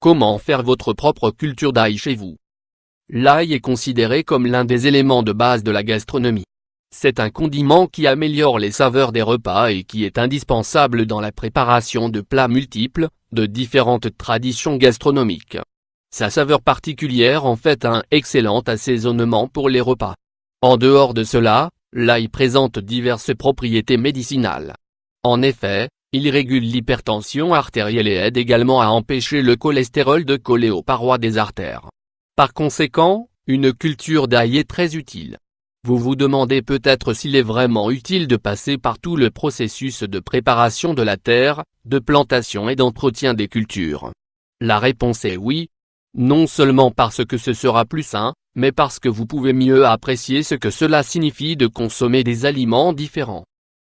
Comment faire votre propre culture d'ail chez vous? L'ail est considéré comme l'un des éléments de base de la gastronomie. C'est un condiment qui améliore les saveurs des repas et qui est indispensable dans la préparation de plats multiples, de différentes traditions gastronomiques. Sa saveur particulière en fait un excellent assaisonnement pour les repas. En dehors de cela, l'ail présente diverses propriétés médicinales. En effet, il régule l'hypertension artérielle et aide également à empêcher le cholestérol de coller aux parois des artères. Par conséquent, une culture d'ail est très utile. Vous vous demandez peut-être s'il est vraiment utile de passer par tout le processus de préparation de la terre, de plantation et d'entretien des cultures. La réponse est oui. Non seulement parce que ce sera plus sain, mais parce que vous pouvez mieux apprécier ce que cela signifie de consommer des aliments différents.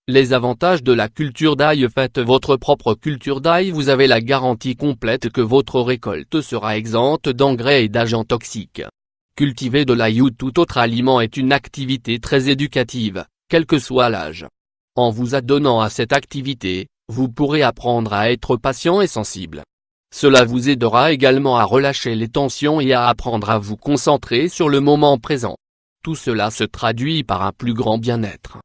Les avantages de la culture d'ail. Faites votre propre culture d'ail. Vous avez la garantie complète que votre récolte sera exempte d'engrais et d'agents toxiques. Cultiver de l'ail ou tout autre aliment est une activité très éducative, quel que soit l'âge. En vous adonnant à cette activité, vous pourrez apprendre à être patient et sensible. Cela vous aidera également à relâcher les tensions et à apprendre à vous concentrer sur le moment présent. Tout cela se traduit par un plus grand bien-être.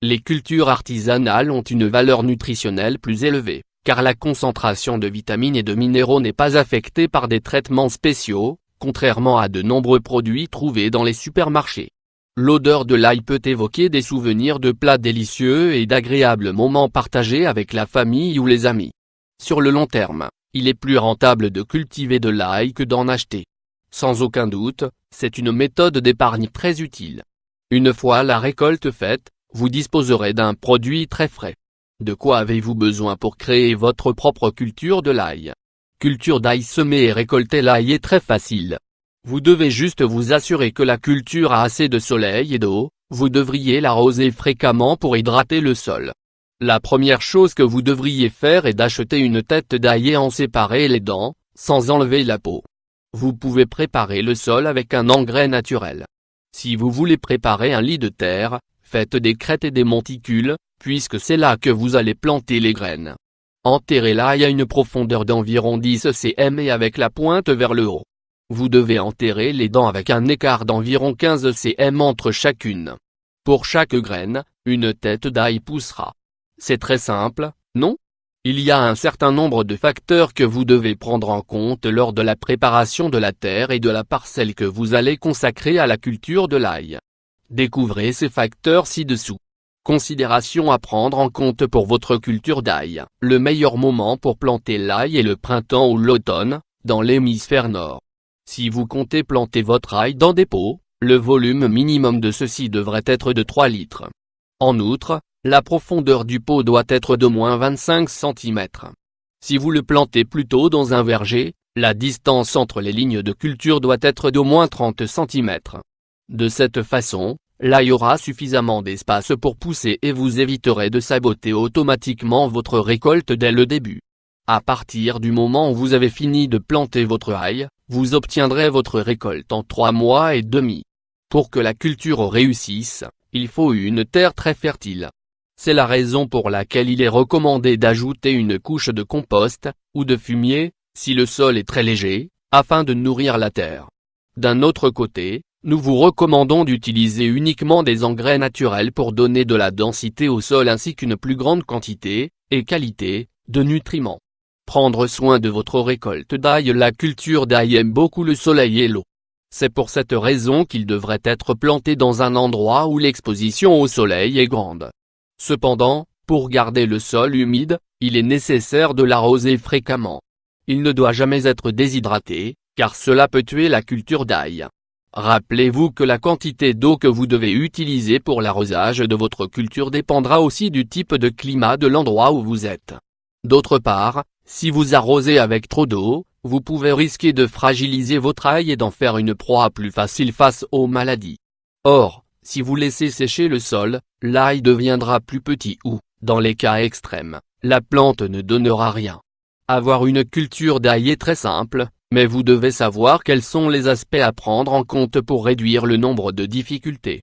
Les cultures artisanales ont une valeur nutritionnelle plus élevée, car la concentration de vitamines et de minéraux n'est pas affectée par des traitements spéciaux, contrairement à de nombreux produits trouvés dans les supermarchés. L'odeur de l'ail peut évoquer des souvenirs de plats délicieux et d'agréables moments partagés avec la famille ou les amis. Sur le long terme, il est plus rentable de cultiver de l'ail que d'en acheter. Sans aucun doute, c'est une méthode d'épargne très utile. Une fois la récolte faite, vous disposerez d'un produit très frais. De quoi avez-vous besoin pour créer votre propre culture de l'ail? Culture d'ail. Semer et récolter l'ail est très facile. Vous devez juste vous assurer que la culture a assez de soleil et d'eau. Vous devriez l'arroser fréquemment pour hydrater le sol. La première chose que vous devriez faire est d'acheter une tête d'ail et en séparer les dents, sans enlever la peau. Vous pouvez préparer le sol avec un engrais naturel. Si vous voulez préparer un lit de terre, faites des crêtes et des monticules, puisque c'est là que vous allez planter les graines. Enterrez l'ail à une profondeur d'environ 10 cm et avec la pointe vers le haut. Vous devez enterrer les dents avec un écart d'environ 15 cm entre chacune. Pour chaque graine, une tête d'ail poussera. C'est très simple, non? Il y a un certain nombre de facteurs que vous devez prendre en compte lors de la préparation de la terre et de la parcelle que vous allez consacrer à la culture de l'ail. Découvrez ces facteurs ci-dessous. Considérations à prendre en compte pour votre culture d'ail. Le meilleur moment pour planter l'ail est le printemps ou l'automne, dans l'hémisphère nord. Si vous comptez planter votre ail dans des pots, le volume minimum de ceux-ci devrait être de 3 litres. En outre, la profondeur du pot doit être d'au moins 25 cm. Si vous le plantez plutôt dans un verger, la distance entre les lignes de culture doit être d'au moins 30 cm. De cette façon, l'ail aura suffisamment d'espace pour pousser et vous éviterez de saboter automatiquement votre récolte dès le début. À partir du moment où vous avez fini de planter votre ail, vous obtiendrez votre récolte en 3 mois et demi. Pour que la culture réussisse, il faut une terre très fertile. C'est la raison pour laquelle il est recommandé d'ajouter une couche de compost, ou de fumier, si le sol est très léger, afin de nourrir la terre. D'un autre côté, nous vous recommandons d'utiliser uniquement des engrais naturels pour donner de la densité au sol ainsi qu'une plus grande quantité, et qualité, de nutriments. Prendre soin de votre récolte d'ail. La culture d'ail aime beaucoup le soleil et l'eau. C'est pour cette raison qu'il devrait être planté dans un endroit où l'exposition au soleil est grande. Cependant, pour garder le sol humide, il est nécessaire de l'arroser fréquemment. Il ne doit jamais être déshydraté, car cela peut tuer la culture d'ail. Rappelez-vous que la quantité d'eau que vous devez utiliser pour l'arrosage de votre culture dépendra aussi du type de climat de l'endroit où vous êtes. D'autre part, si vous arrosez avec trop d'eau, vous pouvez risquer de fragiliser votre ail et d'en faire une proie plus facile face aux maladies. Or, si vous laissez sécher le sol, l'ail deviendra plus petit ou, dans les cas extrêmes, la plante ne donnera rien. Avoir une culture d'ail est très simple, mais vous devez savoir quels sont les aspects à prendre en compte pour réduire le nombre de difficultés.